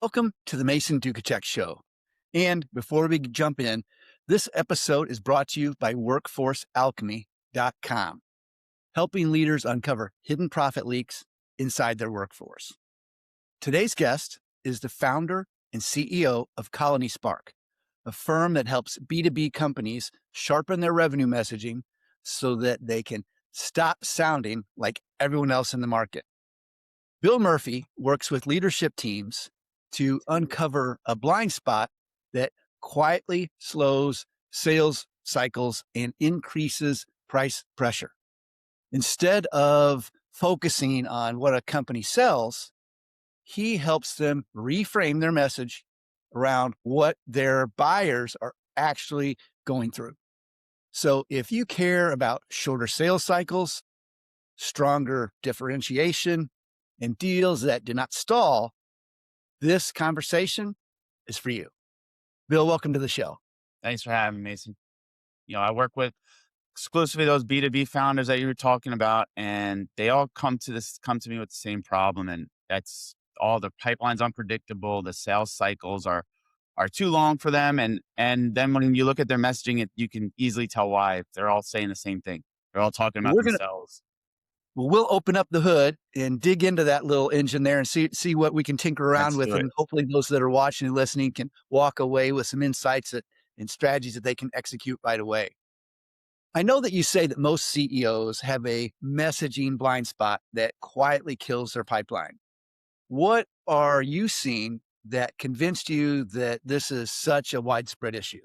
Welcome to the Mason Duchatschek Show. And before we jump in, this episode is brought to you by WorkforceAlchemy.com, helping leaders uncover hidden profit leaks inside their workforce. Today's guest is the founder and CEO of ColonySpark, a firm that helps B2B companies sharpen their revenue messaging so that they can stop sounding like everyone else in the market. Bill Murphy works with leadership teams to uncover a blind spot that quietly slows sales cycles and increases price pressure. Instead of focusing on what a company sells, he helps them reframe their message around what their buyers are actually going through. So if you care about shorter sales cycles, stronger differentiation, and deals that do not stall, this conversation is for you. Bill, welcome to the show. Thanks for having me, Mason. I work with exclusively those B2B founders that you were talking about, and they all come to me with the same problem. And that's all the pipeline's unpredictable. The sales cycles are too long for them. And then when you look at their messaging, you can easily tell why. They're all saying the same thing. They're all talking about themselves. We'll open up the hood and dig into that little engine there and see what we can tinker around with. And hopefully those that are watching and listening can walk away with some insights and strategies that they can execute right away. I know that you say that most CEOs have a messaging blind spot that quietly kills their pipeline. What are you seeing that convinced you that this is such a widespread issue?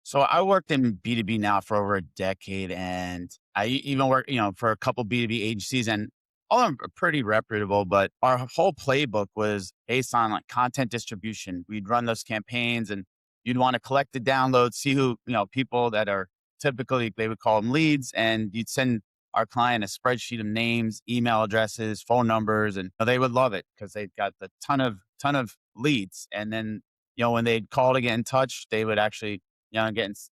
So I worked in B2B now for over a decade, and I even work, for a couple B2B agencies, and all of them are pretty reputable, but our whole playbook was based on like content distribution. We'd run those campaigns and you'd want to collect the downloads, see who, people that are typically, they would call them leads, and you'd send our client a spreadsheet of names, email addresses, phone numbers, and they would love it because they've got the ton of leads. And then, when they'd call to get in touch, they would actually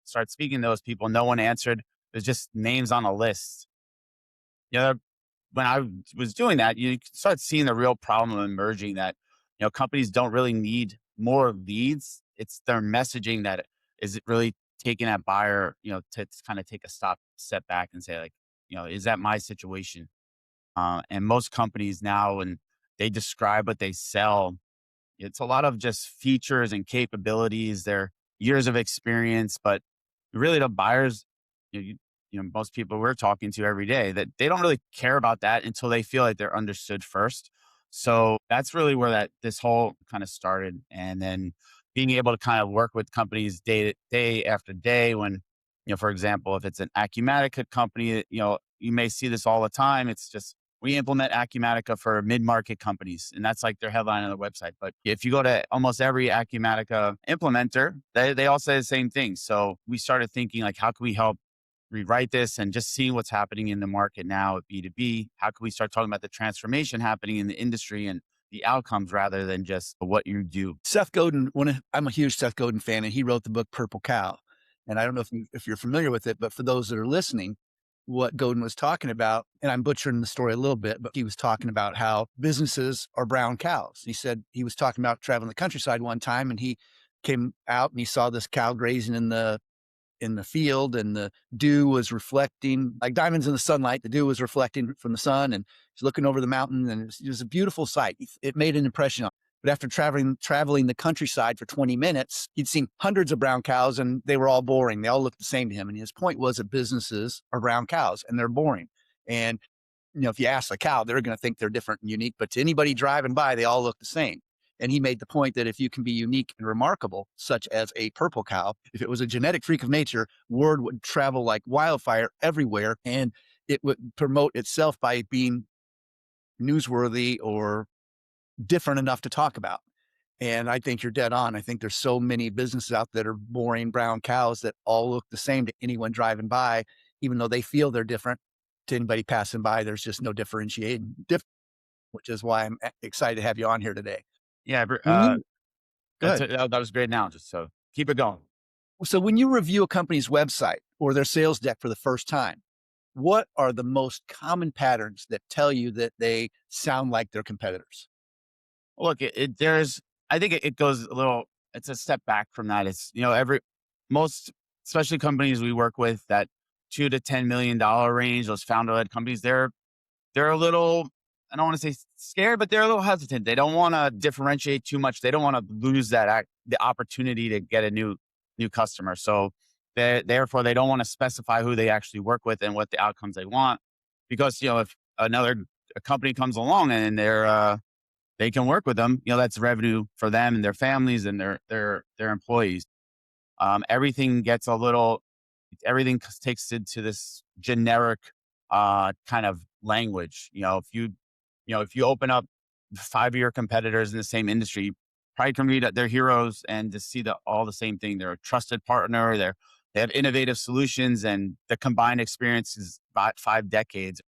start speaking to those people. No one answered. There's just names on a list. When I was doing that, you start seeing the real problem emerging that, companies don't really need more leads. It's their messaging that is really taking that buyer, to kind of take a step back and say like, is that my situation? And most companies now, when they describe what they sell, it's a lot of just features and capabilities. They're years of experience, but really the buyers, most people we're talking to every day, that they don't really care about that until they feel like they're understood first. So that's really where this whole kind of started. And then being able to kind of work with companies day after day when, for example, if it's an Acumatica company, you may see this all the time. It's just, we implement Acumatica for mid-market companies, and that's like their headline on the website. But if you go to almost every Acumatica implementer, they all say the same thing. So we started thinking like, how can we help rewrite this and just see what's happening in the market now at B2B? How can we start talking about the transformation happening in the industry and the outcomes rather than just what you do? Seth Godin, I'm a huge Seth Godin fan, and he wrote the book Purple Cow. And I don't know if you're familiar with it, but for those that are listening, what Godin was talking about, and I'm butchering the story a little bit, but he was talking about how businesses are brown cows. He said he was talking about traveling the countryside one time, and he came out and he saw this cow grazing in the field, and the dew was reflecting like diamonds in the sunlight. The dew was reflecting from the sun, and he's looking over the mountain, and it was a beautiful sight. It made an impression on him. But after traveling the countryside for 20 minutes, he'd seen hundreds of brown cows, and they were all boring. They all looked the same to him. And his point was that businesses are brown cows and they're boring. And, if you ask a cow, they're going to think they're different and unique, but to anybody driving by, they all look the same. And he made the point that if you can be unique and remarkable, such as a purple cow, if it was a genetic freak of nature, word would travel like wildfire everywhere, and it would promote itself by being newsworthy or different enough to talk about. And I think you're dead on. I think there's so many businesses out that are boring brown cows that all look the same to anyone driving by, even though they feel they're different. To anybody passing by, there's just no differentiating, which is why I'm excited to have you on here today. Yeah, Go ahead. that was great analogy. So keep it going. So when you review a company's website or their sales deck for the first time, what are the most common patterns that tell you that they sound like their competitors? Look, there's I think it goes a little, it's a step back from that. It's, most, especially companies we work with that $2 to $10 million range, those founder led companies, they're a little, I don't want to say scared, but they're a little hesitant. They don't want to differentiate too much. They don't want to lose the opportunity to get a new customer. So therefore they don't want to specify who they actually work with and what the outcomes they want. Because, if another a company comes along and they can work with them, that's revenue for them and their families and their employees. Everything gets a little, everything takes into this generic kind of language. If you open up 5 of your competitors in the same industry, you probably can read their heroes and to see all the same thing. They're a trusted partner. They have innovative solutions, and the combined experience is about 5 decades.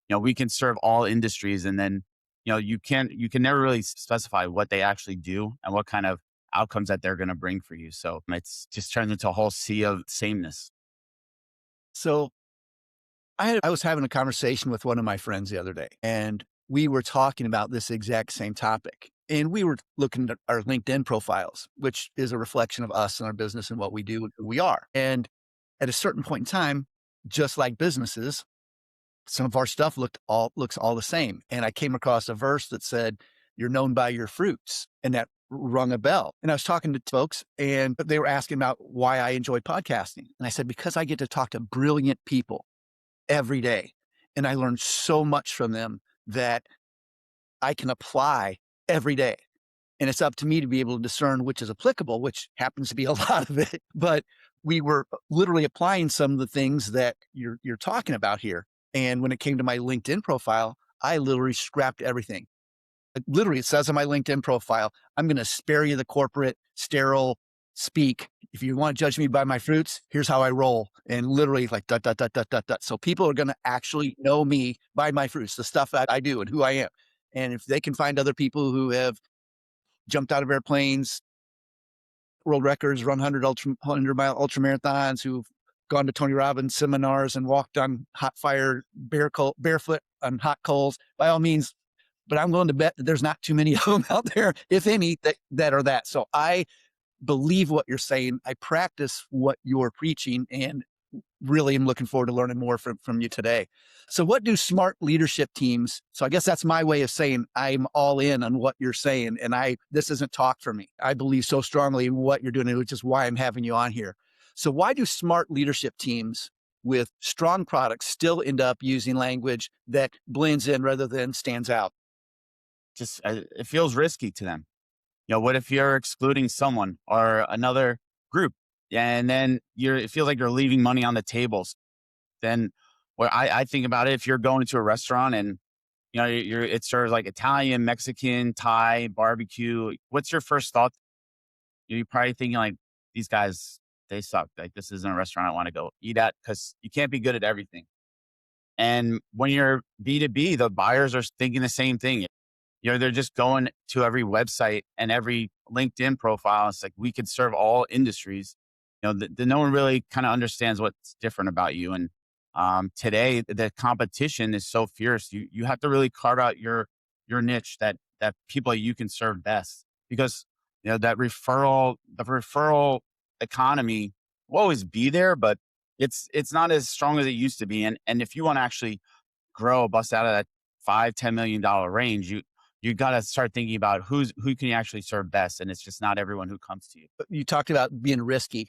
We can serve all industries, and then you can never really specify what they actually do and what kind of outcomes that they're going to bring for you. So it's just turns into a whole sea of sameness. So I was having a conversation with one of my friends the other day, and we were talking about this exact same topic. And we were looking at our LinkedIn profiles, which is a reflection of us and our business and what we do and who we are. And at a certain point in time, just like businesses, some of our stuff looks all the same. And I came across a verse that said, "You're known by your fruits." And that rung a bell. And I was talking to folks and they were asking about why I enjoy podcasting. And I said, because I get to talk to brilliant people every day. And I learn so much from them that I can apply every day. And it's up to me to be able to discern which is applicable, which happens to be a lot of it. But we were literally applying some of the things that you're talking about here. And when it came to my LinkedIn profile, I literally scrapped everything. Literally, it says on my LinkedIn profile, I'm going to spare you the corporate, sterile speak. If you want to judge me by my fruits, here's how I roll. And literally like dot, dot, dot, dot, dot, dot. So people are going to actually know me by my fruits, the stuff that I do and who I am. And if they can find other people who have jumped out of airplanes, world records, run 100-mile ultra marathons, who've gone to Tony Robbins seminars and walked on hot fire barefoot on hot coals, by all means. But I'm willing to bet that there's not too many of them out there, if any, that are that. So I believe what you're saying. I practice what you're preaching, and really am looking forward to learning more from you today. So what do smart leadership teams? So I guess that's my way of saying I'm all in on what you're saying. And this isn't talk for me. I believe so strongly in what you're doing, which is why I'm having you on here. So why do smart leadership teams with strong products still end up using language that blends in rather than stands out? Just it feels risky to them. What if you're excluding someone or another group, and then it feels like you're leaving money on the tables? Then what I think about it, if you're going to a restaurant and it serves like Italian, Mexican, Thai, barbecue, what's your first thought? You're probably thinking like, these guys, they suck. Like, this isn't a restaurant I want to go eat at, because you can't be good at everything. And when you're B2B, the buyers are thinking the same thing. They're just going to every website and every LinkedIn profile. It's like, we could serve all industries. No one really kind of understands what's different about you. And today, the competition is so fierce. You have to really carve out your niche, that people you can serve best, because the referral economy will always be there, but it's not as strong as it used to be. And if you want to actually bust out of that $5-10 million range, you got to start thinking about who can you actually serve best. And it's just not everyone who comes to you. You talked about being risky.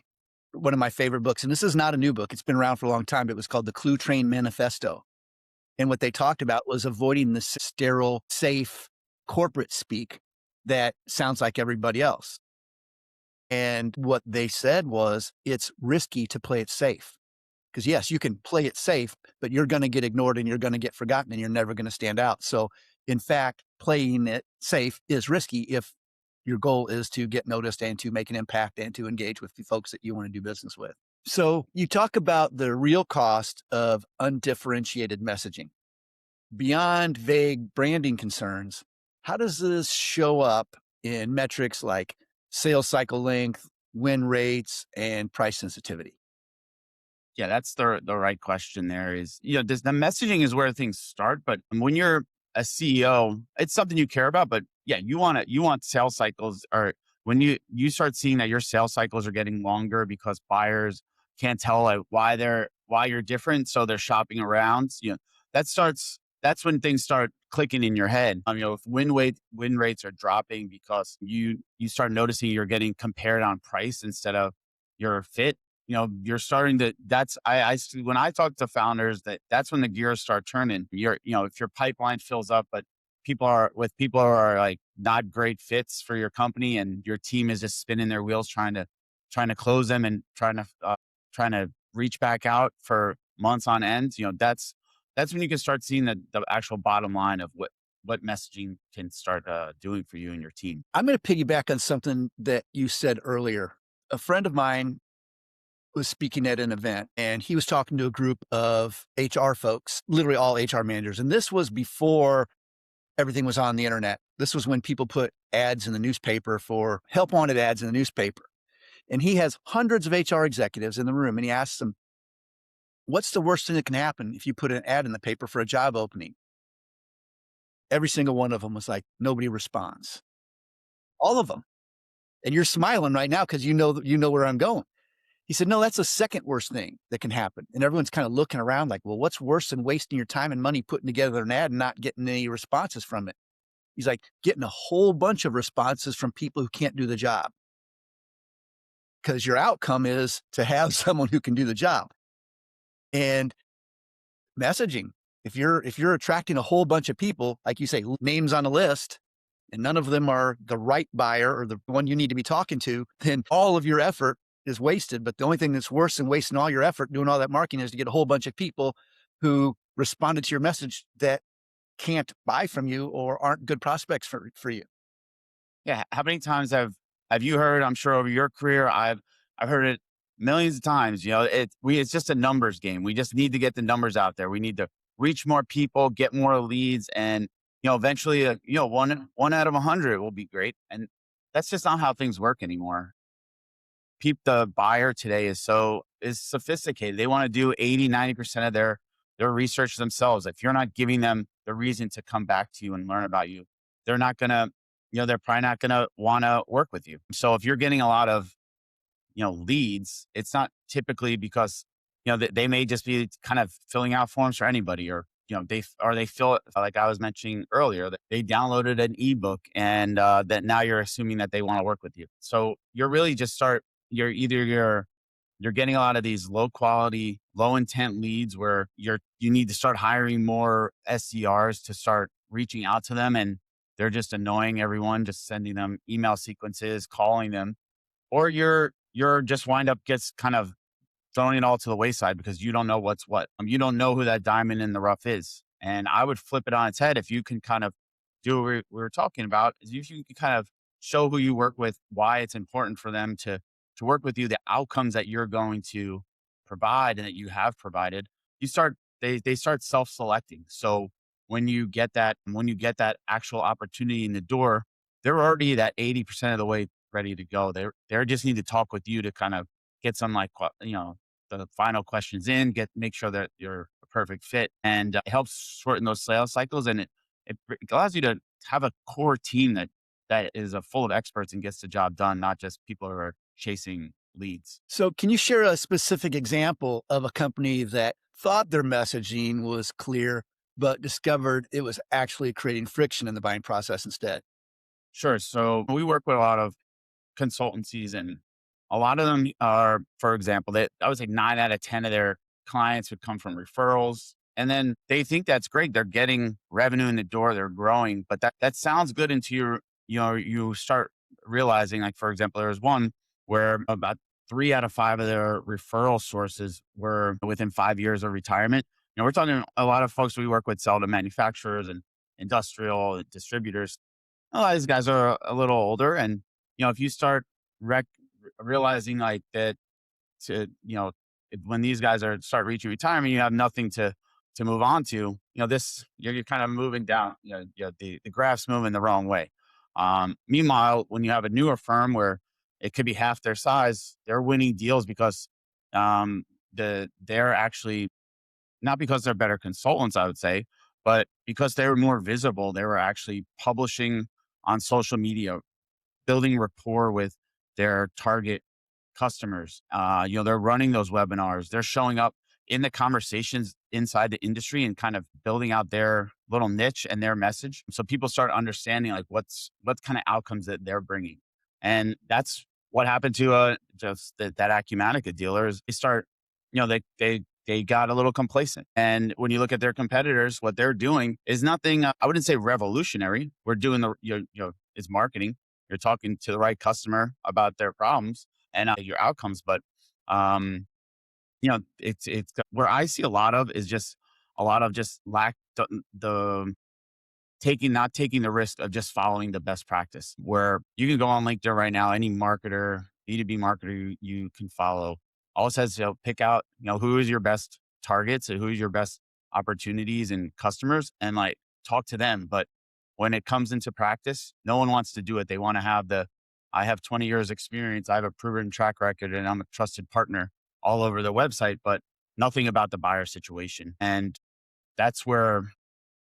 One of my favorite books, and this is not a new book, it's been around for a long time. It was called The Clue Train Manifesto. And what they talked about was avoiding the sterile, safe corporate speak that sounds like everybody else. And what they said was, it's risky to play it safe. Because yes, you can play it safe, but you're going to get ignored and you're going to get forgotten and you're never going to stand out. So in fact, playing it safe is risky if your goal is to get noticed and to make an impact and to engage with the folks that you want to do business with. So you talk about the real cost of undifferentiated messaging. Beyond vague branding concerns, how does this show up in metrics like sales cycle length, win rates, and price sensitivity? Yeah, that's the right question. There is, the messaging is where things start. But when you're a CEO, it's something you care about, but yeah, you want sales cycles, or when you start seeing that your sales cycles are getting longer because buyers can't tell like why you're different, so they're shopping around. That's when things start clicking in your head. If win rates are dropping because you start noticing you're getting compared on price instead of your fit. You're starting to. That's I see when I talk to founders that's when the gears start turning. If your pipeline fills up, but people who are like not great fits for your company, and your team is just spinning their wheels trying to close them, and trying to reach back out for months on end. That's when you can start seeing the actual bottom line of what messaging can start doing for you and your team. I'm going to piggyback on something that you said earlier. A friend of mine was speaking at an event and he was talking to a group of HR folks, literally all HR managers. And this was before everything was on the internet. This was when people put ads in the newspaper for help wanted ads in the newspaper. And he has hundreds of HR executives in the room and he asks them, what's the worst thing that can happen if you put an ad in the paper for a job opening? Every single one of them was like, nobody responds. All of them. And you're smiling right now because you know where I'm going. He said, no, that's the second worst thing that can happen. And everyone's kind of looking around like, well, what's worse than wasting your time and money putting together an ad and not getting any responses from it? He's like, getting a whole bunch of responses from people who can't do the job. Because your outcome is to have someone who can do the job. And messaging, if you're attracting a whole bunch of people, like you say, names on a list, and none of them are the right buyer or the one you need to be talking to, then all of your effort is wasted. But the only thing that's worse than wasting all your effort doing all that marketing is to get a whole bunch of people who responded to your message that can't buy from you or aren't good prospects for you. Yeah. How many times have you heard? I'm sure over your career, I've heard it millions of times. It's just a numbers game. We just need to get the numbers out there. We need to reach more people, get more leads, and eventually, one out of 100 will be great. And that's just not how things work anymore. The buyer today is sophisticated. They want to do 80-90% of their research themselves. If you're not giving them the reason to come back to you and learn about you, they're not gonna, they're probably not gonna want to work with you. So if you're getting a lot of leads, it's not typically because they may just be kind of filling out forms for anybody, or they fill it like I was mentioning earlier, that they downloaded an ebook, and that now you're assuming that they want to work with you. So you're really just start you're either you're getting a lot of these low quality, low intent leads where you need to start hiring more SDRs to start reaching out to them, and they're just annoying everyone, just sending them email sequences, calling them, or you're just wind up gets kind of throwing it all to the wayside because you don't know what's what. You don't know who that diamond in the rough is. And I would flip it on its head if you can kind of do what we were talking about, is if you can kind of show who you work with, why it's important for them to work with you, the outcomes that you're going to provide and that you have provided, they start self-selecting. So when you get that actual opportunity in the door, they're already that 80% of the way ready to go. They just need to talk with you to kind of get some the final questions in, make sure that you're a perfect fit, and it helps shorten those sales cycles, and it allows you to have a core team that is full of experts and gets the job done, not just people who are chasing leads. So can you share a specific example of a company that thought their messaging was clear, but discovered it was actually creating friction in the buying process instead? Sure. So we work with a lot of consultancies, and a lot of them are, for example, that I would say 9 out of 10 of their clients would come from referrals. And then they think that's great. They're getting revenue in the door, they're growing, but that sounds good until you start realizing, like, for example, there was one where about 3 out of 5 of their referral sources were within 5 years of retirement. We're talking a lot of folks we work with sell to manufacturers and industrial distributors. A lot of these guys are a little older, and if you start rec- realizing like that, to when these guys start reaching retirement, you have nothing to move on to. This you're kind of moving down. The graph's moving the wrong way. Meanwhile, when you have a newer firm where it could be half their size, they're winning deals because they're actually not because they're better consultants, I would say, But because they were more visible, they were actually publishing on social media, building rapport with their target customers. They're running those webinars. They're showing up in the conversations inside the industry and kind of building out their little niche and their message. So people start understanding like what kind of outcomes that they're bringing. And that's what happened to just that Acumatica dealers. They start, they got a little complacent. And when you look at their competitors, what they're doing is nothing. I wouldn't say revolutionary. We're doing it's marketing. You're talking to the right customer about their problems and your outcomes. But it's where I see a lot of is just a lot of just lack the taking not taking the risk of just following the best practice. Where you can go on LinkedIn right now, any marketer, B2B marketer you can follow, all it says, pick out, who is your best targets and who is your best opportunities and customers and like talk to them. But when it comes into practice, no one wants to do it. They want to have I have 20 years experience. I have a proven track record and I'm a trusted partner all over the website, but nothing about the buyer situation. And that's where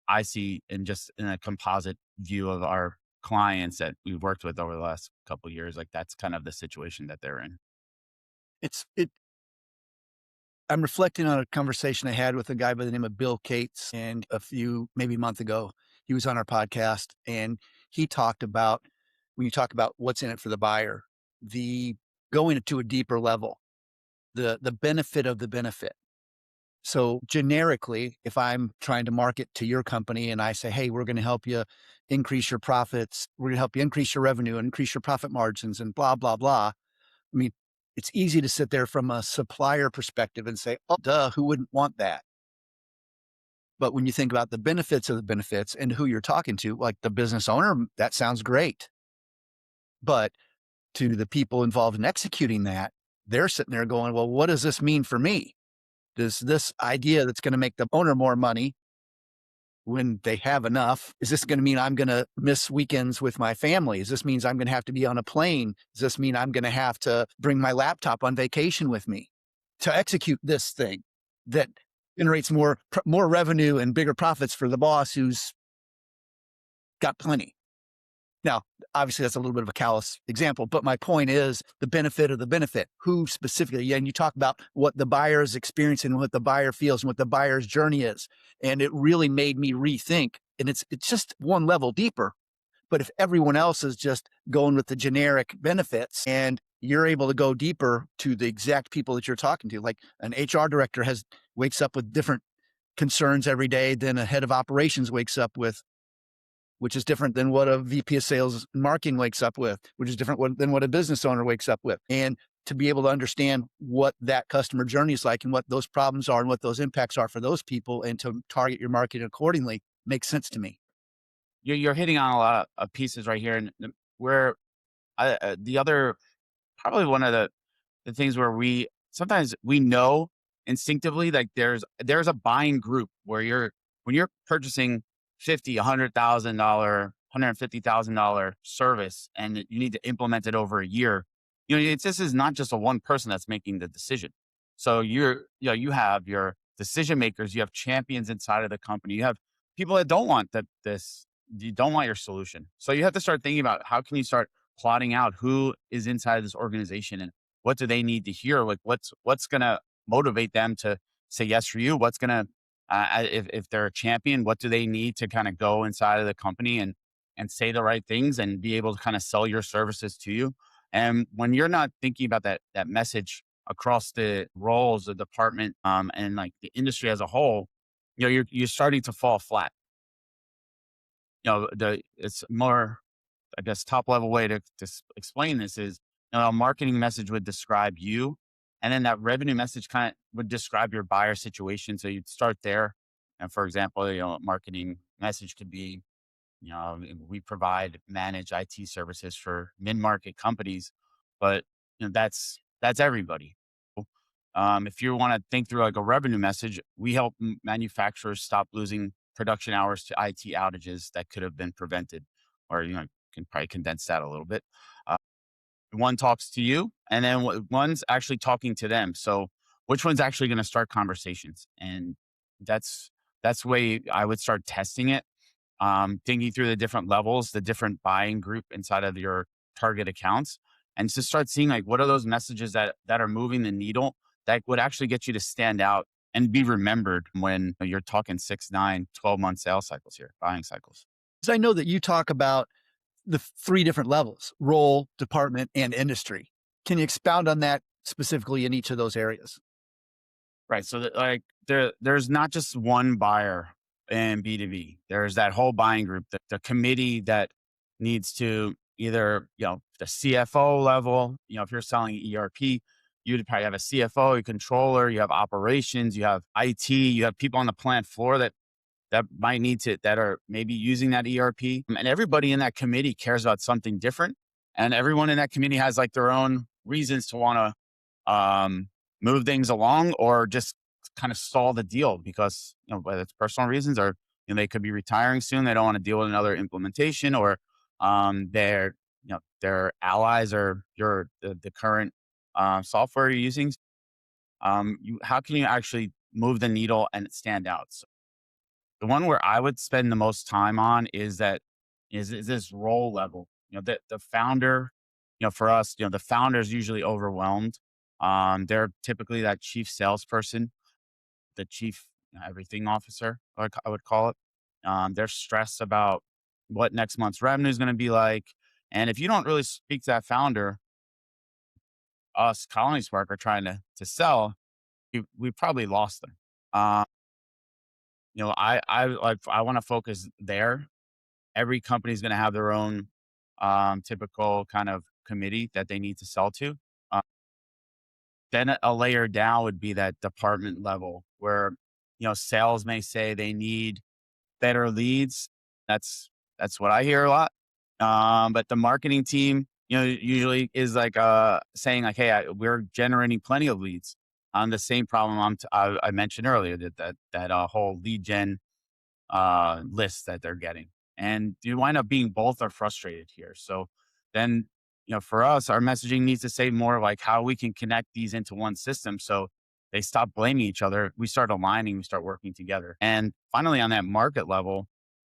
I see in a composite view of our clients that we've worked with over the last couple of years, like that's kind of the situation that they're in. It's it I'm reflecting on a conversation I had with a guy by the name of Bill Cates, and maybe a month ago, he was on our podcast and he talked about when you talk about what's in it for the buyer, the going to a deeper level, the benefit of the benefit. So generically, if I'm trying to market to your company and I say, hey, we're going to help you increase your profits, we're going to help you increase your revenue, increase your profit margins, and blah, blah, blah. I mean, it's easy to sit there from a supplier perspective and say, oh, duh, who wouldn't want that? But when you think about the benefits of the benefits and who you're talking to, like the business owner, that sounds great. But to the people involved in executing that, they're sitting there going, well, what does this mean for me? Does this idea that's going to make the owner more money when they have enough, is this going to mean I'm going to miss weekends with my family? Does this means I'm going to have to be on a plane? Does this mean I'm going to have to bring my laptop on vacation with me to execute this thing that generates more revenue and bigger profits for the boss who's got plenty? Now, obviously, that's a little bit of a callous example, but my point is the benefit of the benefit. Who specifically? And you talk about what the buyer is experiencing, what the buyer feels, and what the buyer's journey is. And it really made me rethink. And it's just one level deeper. But if everyone else is just going with the generic benefits and you're able to go deeper to the exact people that you're talking to, like an HR director wakes up with different concerns every day than a head of operations wakes up with, which is different than what a VP of sales and marketing wakes up with, which is different than what a business owner wakes up with. And to be able to understand what that customer journey is like and what those problems are and what those impacts are for those people and to target your marketing accordingly makes sense to me. You're hitting on a lot of pieces right here, and where the other probably one of the things where we sometimes we know instinctively like there's a buying group where when you're purchasing 50, $100,000, $150,000 service and you need to implement it over a year, this is not just a one person that's making the decision. So you have your decision makers, you have champions inside of the company, you have people that don't want you don't want your solution. So you have to start thinking about how can you start plotting out who is inside this organization and what do they need to hear? Like what's going to motivate them to say yes for you? What's going to if they're a champion, what do they need to kind of go inside of the company and say the right things and be able to kind of sell your services to you? And when you're not thinking about that message across the roles, the department, and like the industry as a whole, you're starting to fall flat. It's more, I guess, top level way to explain this is, a marketing message would describe you, and then that revenue message kind of would describe your buyer situation. So you'd start there. And for example, marketing message could be, we provide managed IT services for mid-market companies, but that's everybody. If you want to think through like a revenue message, we help manufacturers stop losing production hours to IT outages that could have been prevented, or can probably condense that a little bit. Uh, One talks to you, and then one's actually talking to them. So which one's actually going to start conversations? And that's That's the way I would start testing it, thinking through the different levels, the different buying group inside of your target accounts, and to start seeing like what are those messages that are moving the needle that would actually get you to stand out and be remembered when you're talking 6, 9, 12-month sales cycles here, buying cycles. 'Cause I know that you talk about the three different levels: role, department, and industry. Can you expound on that specifically in each of those areas? Right. So that like there's not just one buyer in B2B. There's that whole buying group, the committee that needs to either, the CFO level, if you're selling ERP, you'd probably have a CFO, a controller, you have operations, you have IT, you have people on the plant floor that might need to that are maybe using that ERP. And everybody in that committee cares about something different. And everyone in that committee has like their own reasons to want to move things along or just kind of stall the deal because, whether it's personal reasons or they could be retiring soon. They don't want to deal with another implementation or their allies or the current software you're using. How can you actually move the needle and stand out? So the one where I would spend the most time on is this role level. The founder, for us, the founder is usually overwhelmed. They're typically that chief salesperson, the chief everything officer, I would call it. They're stressed about what next month's revenue is going to be like. And if you don't really speak to that founder, us ColonySpark are trying to sell, we probably lost them. Um, I want to focus there. Every company is going to have their own typical kind of committee that they need to sell to. Uh, then a layer down would be that department level where sales may say they need better leads. That's what I hear a lot. But the marketing team, usually is like saying like, "Hey, we're generating plenty of leads." On the same problem I mentioned earlier that whole lead gen list that they're getting. And you wind up being both are frustrated here. So then, for us, our messaging needs to say more like how we can connect these into one system. So they stop blaming each other. We start aligning, we start working together. And finally, on that market level,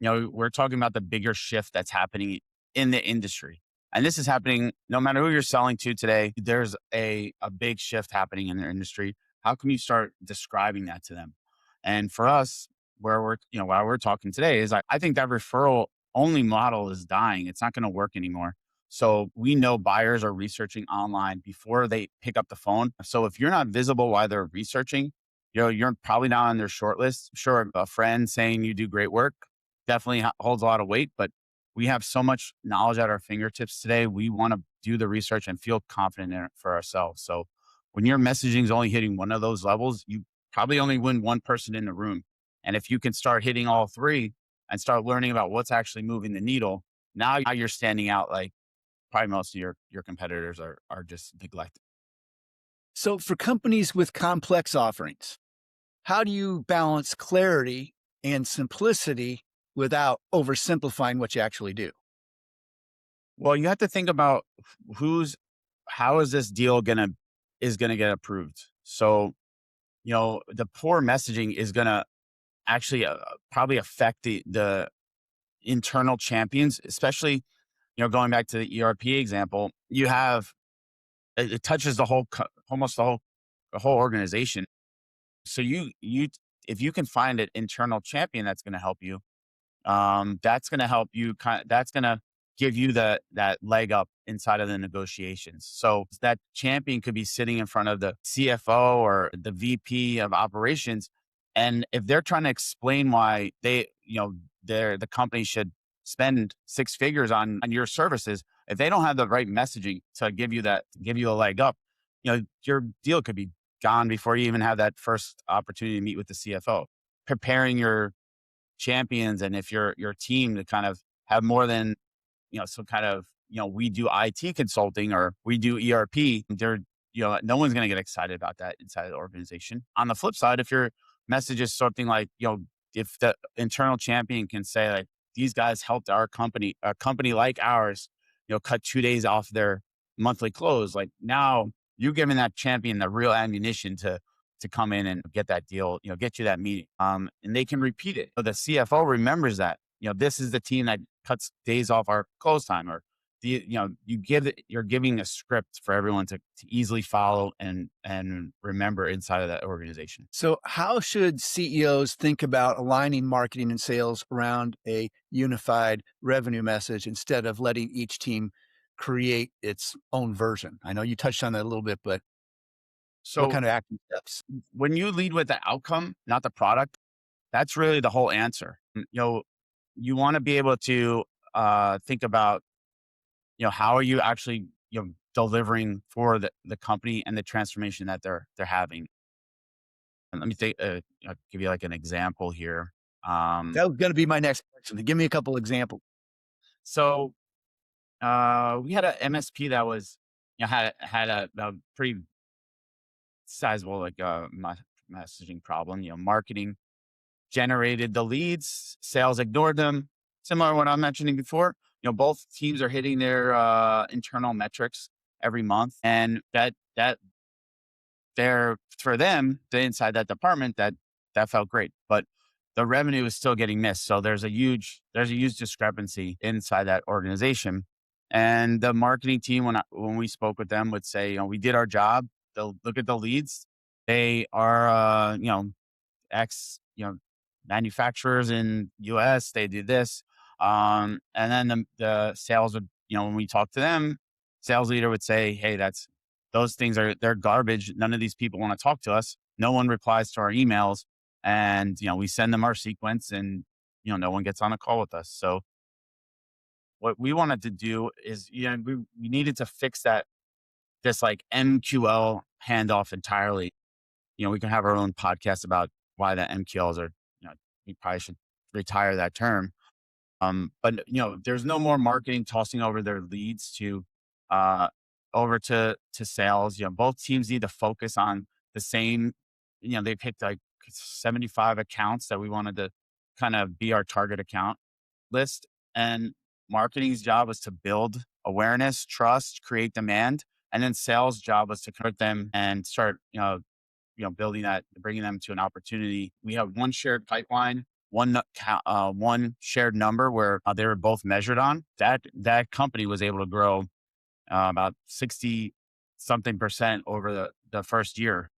we're talking about the bigger shift that's happening in the industry. And this is happening no matter who you're selling to today, there's a big shift happening in their industry. How can you start describing that to them? And for us, while we're talking today is I think that referral only model is dying. It's not going to work anymore. So we know buyers are researching online before they pick up the phone. So if you're not visible while they're researching, you're probably not on their short list. Sure, a friend saying you do great work definitely holds a lot of weight, but we have so much knowledge at our fingertips today. We want to do the research and feel confident in it for ourselves. So when your messaging is only hitting one of those levels, you probably only win one person in the room. And if you can start hitting all three and start learning about what's actually moving the needle, now you're standing out like probably most of your competitors are just neglected. So, for companies with complex offerings, how do you balance clarity and simplicity without oversimplifying what you actually do? Well, you have to think about who's how is this deal gonna get approved. So, the poor messaging is gonna actually probably affect the internal champions, especially going back to the ERP example. You have it touches almost the whole organization. So you if you can find an internal champion that's going to help you, that's going to help you that's going to give you that leg up inside of the negotiations. So that champion could be sitting in front of the CFO or the VP of operations. And if they're trying to explain why the company should spend six figures on your services, if they don't have the right messaging to give you a leg up, your deal could be gone before you even have that first opportunity to meet with the CFO. Preparing your champions and if your team to kind of have more than some kind of we do IT consulting or we do ERP. They're no one's going to get excited about that inside the organization. On the flip side, if your message is something like if the internal champion can say like these guys helped our company, a company like ours, cut 2 days off their monthly close, like now you're giving that champion the real ammunition to to come in and get that deal, get you that meeting. And they can repeat it. So the CFO remembers that, this is the team that cuts days off our close time, or you're giving a script for everyone to easily follow and remember inside of that organization. So, how should CEOs think about aligning marketing and sales around a unified revenue message instead of letting each team create its own version? I know you touched on that a little bit, but what So kind of action steps? when you lead with the outcome, not the product, that's really the whole answer. You want to be able to think about, how are you actually, delivering for the company and the transformation that they're having. And let me think, give you like an example here. Um, That was going to be my next question. Give me a couple examples. so we had a MSP that was, had a pretty sizable like messaging problem. Marketing generated the leads, sales ignored them. Similar to what I'm mentioning before, both teams are hitting their internal metrics every month, and that there for them, the inside that department, that felt great, but the revenue is still getting missed. So there's a huge discrepancy inside that organization. And the marketing team, when we spoke with them, would say, we did our job. They'll look at the leads. They are, X, manufacturers in US, they do this. And then the sales would, when we talk to them, sales leader would say, hey, those things they're garbage. None of these people want to talk to us. No one replies to our emails. And, we send them our sequence and, no one gets on a call with us. So what we wanted to do is, we needed to fix this like MQL handoff entirely. We can have our own podcast about why the MQLs are, we probably should retire that term. But there's no more marketing tossing over their leads uh, over to sales. Both teams need to focus on the same. They picked like 75 accounts that we wanted to kind of be our target account list, and marketing's job was to build awareness, trust, create demand, and then sales' job was to convert them and start, building that, bringing them to an opportunity. We have one shared pipeline, one shared number where they were both measured on. That company was able to grow about 60 something percent over the first year.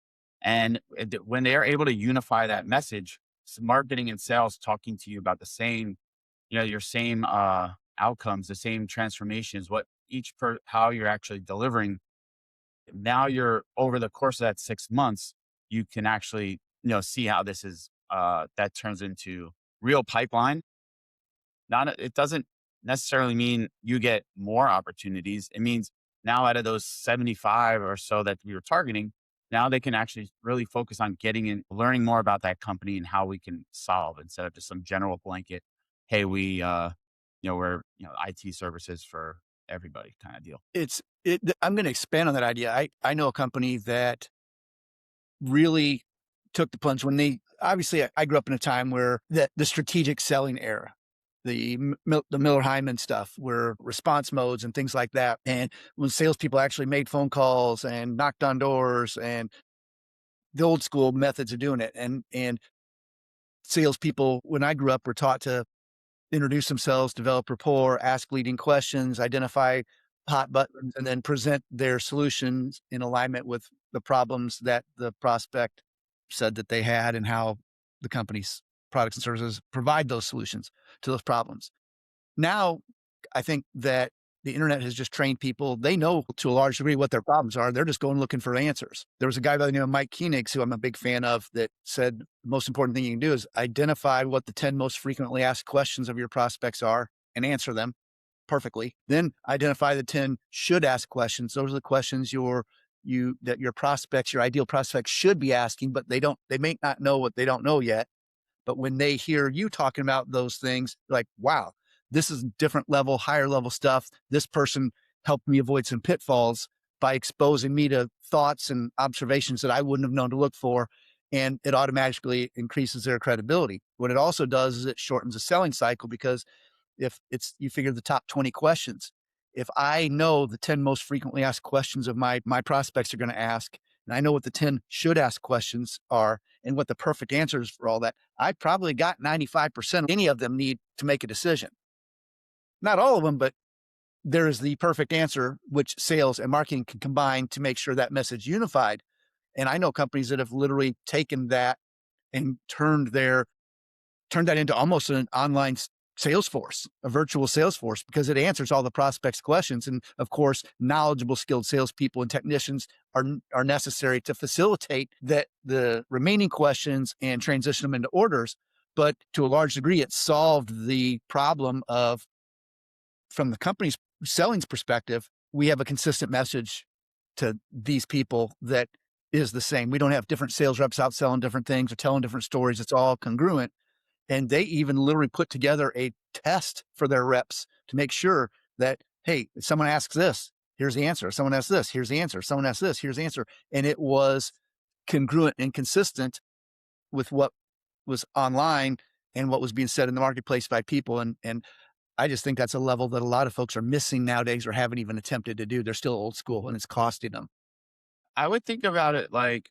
And when they're able to unify that message, marketing and sales talking to you about the same, your same outcomes, the same transformations, how you're actually delivering. Now you're over the course of that 6 months, you can actually, see how this is, that turns into real pipeline. It doesn't necessarily mean you get more opportunities. It means now out of those 75 or so that we were targeting, now they can actually really focus on getting in, learning more about that company and how we can solve instead of just some general blanket, hey, we're, IT services for everybody kind of deal. I'm going to expand on that idea. I know a company that really took the plunge when obviously I grew up in a time where the strategic selling era, the Miller Hyman stuff, were response modes and things like that. And when salespeople actually made phone calls and knocked on doors and the old school methods of doing it. And salespeople, when I grew up, were taught to introduce themselves, develop rapport, ask leading questions, identify hot buttons, and then present their solutions in alignment with the problems that the prospect said that they had and how the company's products and services provide those solutions to those problems. Now, I think that the internet has just trained people. They know to a large degree what their problems are. They're just going looking for answers. There was a guy by the name of Mike Koenigs, who I'm a big fan of, that said the most important thing you can do is identify what the 10 most frequently asked questions of your prospects are and answer them perfectly. Then identify the 10 should ask questions. Those are the questions that your prospects, your ideal prospects, should be asking, but they may not know what they don't know yet. But when they hear you talking about those things, like, wow, this is different level, higher level stuff. This person helped me avoid some pitfalls by exposing me to thoughts and observations that I wouldn't have known to look for. And it automatically increases their credibility. What it also does is it shortens the selling cycle, because if you figure the top 20 questions, if I know the 10 most frequently asked questions of my prospects are going to ask, and I know what the 10 should ask questions are and what the perfect answers for all that, I probably got 95% of any of them need to make a decision. Not all of them, but there is the perfect answer, which sales and marketing can combine to make sure that message unified. And I know companies that have literally taken that and turned that into almost an online sales force, a virtual sales force, because it answers all the prospects' questions. And of course, knowledgeable, skilled salespeople and technicians are necessary to facilitate that the remaining questions and transition them into orders. But to a large degree, it solved the problem of, from the company's selling's perspective, we have a consistent message to these people that is the same. We don't have different sales reps out selling different things or telling different stories. It's all congruent. And they even literally put together a test for their reps to make sure that, hey, if someone asks this, here's the answer. If someone asks this, here's the answer. If someone asks this, here's the answer. And it was congruent and consistent with what was online and what was being said in the marketplace by people. And I just think that's a level that a lot of folks are missing nowadays or haven't even attempted to do. They're still old school and it's costing them. I would think about it like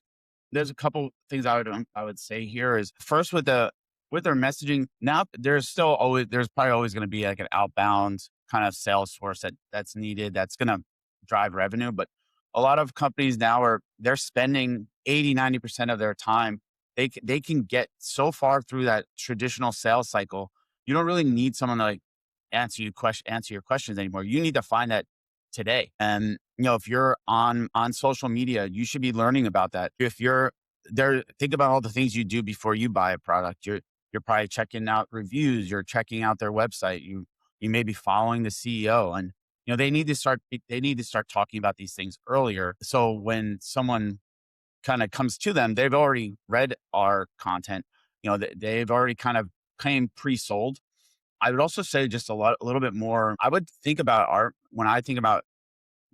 there's a couple things I would say here is first with their messaging. Now there's probably always going to be like an outbound kind of sales force that's needed that's going to drive revenue. But a lot of companies now they're spending 80-90% of their time. They can get so far through that traditional sales cycle. You don't really need someone to like answer your questions anymore. You need to find that today. And if you're on social media, you should be learning about that. If you're there, think about all the things you do before you buy a product. You're probably checking out reviews, you're checking out their website, you may be following the CEO, and they need to start talking about these things earlier. So when someone kind of comes to them, they've already read our content. They've already kind of came pre-sold. I would also say just a little bit more. I would think about when I think about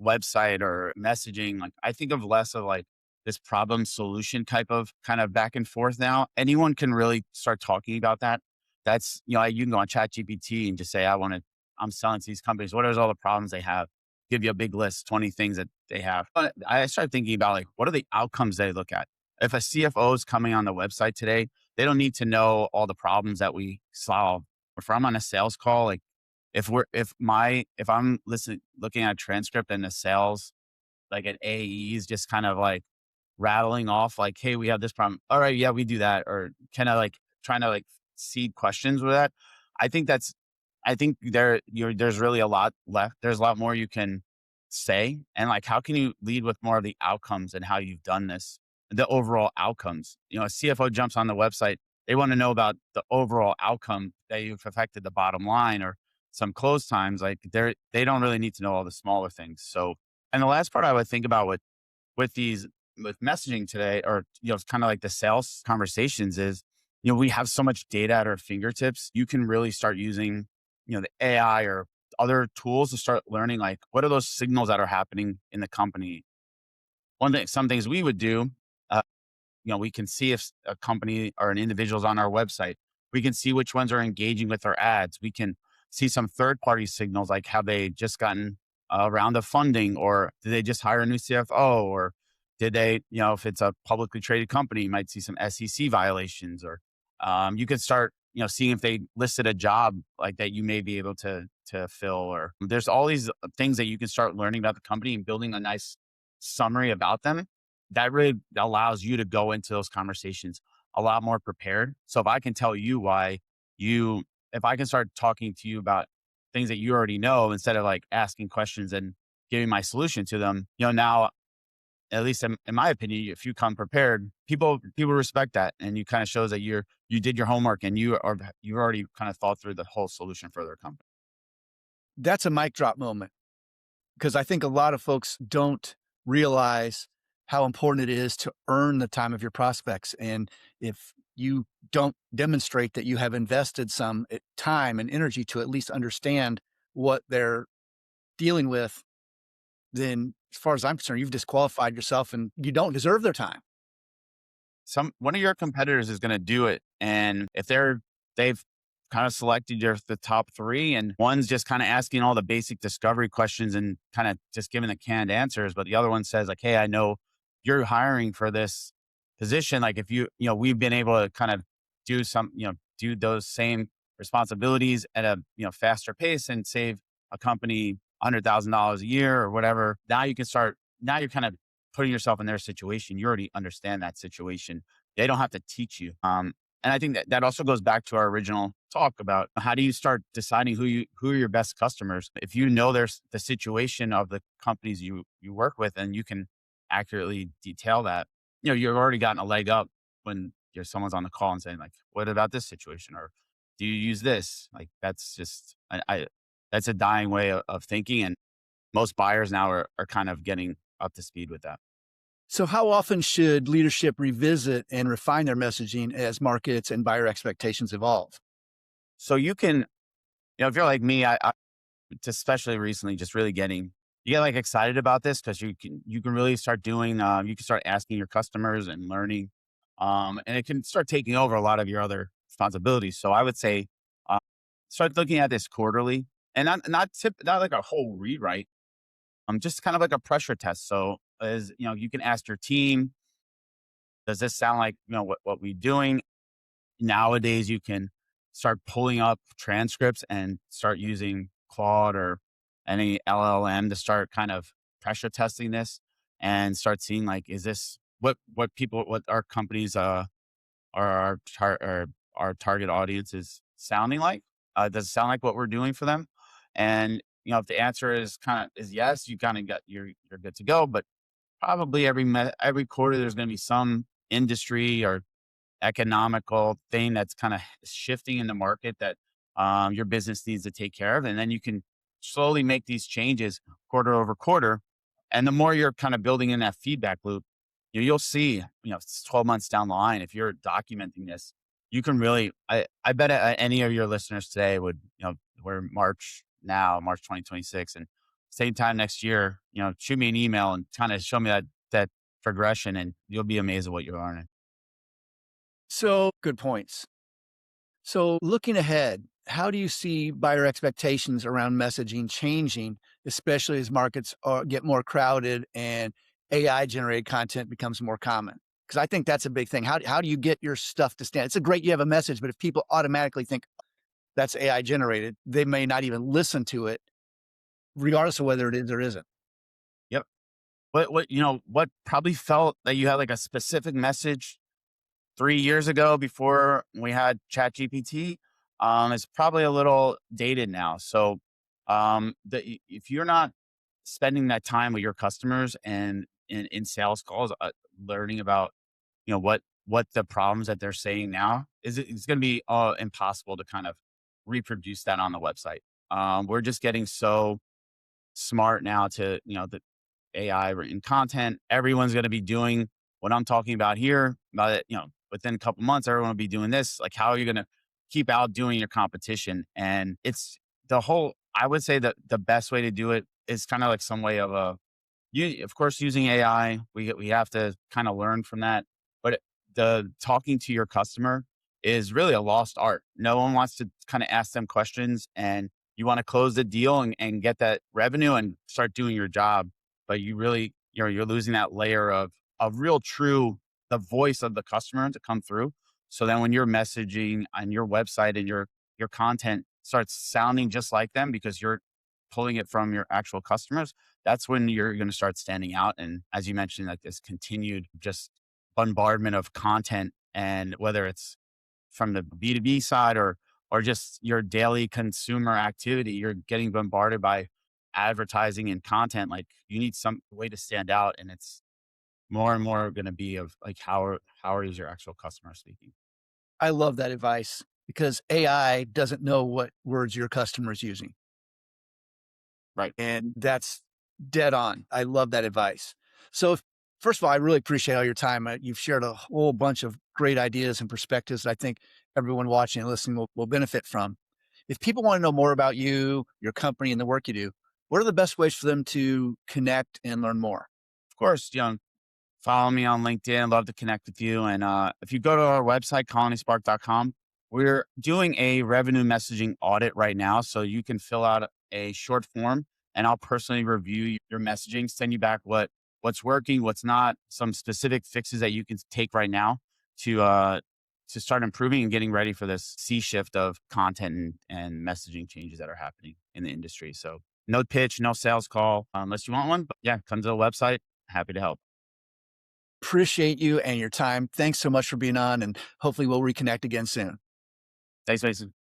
website or messaging, like I think of less of like this problem solution type of kind of back and forth now. Anyone can really start talking about that. That's, you can go on Chat GPT and just say, I'm selling to these companies. What are all the problems they have? Give you a big list, 20 things that they have. But I started thinking about like, what are the outcomes they look at? If a CFO is coming on the website today, they don't need to know all the problems that we solve. If I'm on a sales call, like if I'm looking at a transcript and the sales, like an AE is just kind of like rattling off like, hey, we have this problem. All right, yeah, we do that. Or kind of like trying to like seed questions with that. I think that's, I think there's really a lot left. There's a lot more you can say. And like, how can you lead with more of the outcomes and how you've done this, the overall outcomes? A CFO jumps on the website. They want to know about the overall outcome that you've affected the bottom line or some close times. Like they don't really need to know all the smaller things. So, and the last part I would think about with with messaging today, or kind of like the sales conversations is, we have so much data at our fingertips. You can really start using, the AI or other tools to start learning like what are those signals that are happening in the company. Some things we would do, we can see if a company or an individual is on our website. We can see which ones are engaging with our ads. We can see some third party signals, like have they just gotten a round of funding, or did they just hire a new CFO, or did they, if it's a publicly traded company, you might see some SEC violations, or you can start, seeing if they listed a job like that you may be able to fill, or there's all these things that you can start learning about the company and building a nice summary about them that really allows you to go into those conversations a lot more prepared. So if I can tell you if I can start talking to you about things that you already know, instead of like asking questions and giving my solution to them, now, at least in my opinion, if you come prepared, people respect that. And you kind of shows that you did your homework and you already kind of thought through the whole solution for their company. That's a mic drop moment, because I think a lot of folks don't realize how important it is to earn the time of your prospects. And if you don't demonstrate that you have invested some time and energy to at least understand what they're dealing with, then as far as I'm concerned, you've disqualified yourself and you don't deserve their time. One of your competitors is going to do it. And if they've kind of selected the top three, and one's just kind of asking all the basic discovery questions and kind of just giving the canned answers, but the other one says like, hey, I know you're hiring for this position, like if we've been able to kind of do those same responsibilities at a, faster pace and save a company $100,000 a year or whatever. Now you're kind of putting yourself in their situation. You already understand that situation. They don't have to teach you. And I think that also goes back to our original talk about how do you start deciding who are your best customers. If you know there's the situation of the companies you work with, and you can accurately detail that, you've already gotten a leg up when someone's on the call and saying like, "What about this situation?" or "Do you use this?" Like that's just that's a dying way of thinking, and most buyers now are kind of getting up to speed with that. So, how often should leadership revisit and refine their messaging as markets and buyer expectations evolve? So you can, if you're like me, I especially recently, just really you get like excited about this because you can really start doing, you can start asking your customers and learning, and it can start taking over a lot of your other responsibilities. So I would say, uh, start looking at this quarterly, and not like a whole rewrite, just kind of like a pressure test. So as you can ask your team, does this sound like what we're doing? Nowadays you can start pulling up transcripts and start using Claude or any LLM to start kind of pressure testing this and start seeing like, is this what our companies, or our target audience is sounding like? Does it sound like what we're doing for them? And if the answer is yes, you kind of you're good to go. But probably every quarter there's going to be some industry or economical thing that's kind of shifting in the market that, your business needs to take care of. And then you can slowly make these changes quarter over quarter. And the more you're kind of building in that feedback loop, you'll see, it's 12 months down the line, if you're documenting this, you can really, I bet any of your listeners today would, we're March now, March 2026, and same time next year, shoot me an email and kind of show me that progression, and you'll be amazed at what you're learning. So, good points. So, looking ahead, how do you see buyer expectations around messaging changing, especially as markets get more crowded and AI generated content becomes more common? Because I think that's a big thing. How do you get your stuff to stand? It's a great you have a message, but if people automatically think that's AI generated, they may not even listen to it, regardless of whether it is or isn't. Yep. What probably felt that you had like a specific message 3 years ago before we had ChatGPT, is probably a little dated now. So, if you're not spending that time with your customers and in sales calls, learning about what the problems that they're saying now it's going to be impossible to kind of reproduce that on the website. We're just getting so smart now to the AI written content. Everyone's going to be doing what I'm talking about here. About it, within a couple months, everyone will be doing this. Like, how are you going to keep outdoing your competition? And it's the whole. I would say that the best way to do it is kind of like some way of of course, using AI. We have to kind of learn from that. But the talking to your customer is really a lost art. No one wants to kind of ask them questions, and you want to close the deal and get that revenue and start doing your job. But you really, you're losing that layer of real true the voice of the customer to come through. So then when you're messaging on your website and your content starts sounding just like them because you're pulling it from your actual customers, that's when you're going to start standing out. And as you mentioned, like this continued just bombardment of content, and whether it's from the B2B side or just your daily consumer activity, you're getting bombarded by advertising and content. Like you need some way to stand out, and it's more and more going to be of like how is your actual customer speaking? I love that advice because AI doesn't know what words your customer is using. Right. And that's dead on. I love that advice. So, first of all, I really appreciate all your time. You've shared a whole bunch of great ideas and perspectives that I think everyone watching and listening will benefit from. If people want to know more about you, your company, and the work you do, what are the best ways for them to connect and learn more? Of course, follow me on LinkedIn. I'd love to connect with you. And if you go to our website, colonyspark.com, we're doing a revenue messaging audit right now. So you can fill out a short form, and I'll personally review your messaging, send you back what what's working, what's not, some specific fixes that you can take right now to start improving and getting ready for this sea shift of content and messaging changes that are happening in the industry. So no pitch, no sales call unless you want one. But yeah, come to the website. Happy to help. Appreciate you and your time. Thanks so much for being on, and hopefully we'll reconnect again soon. Thanks, Mason.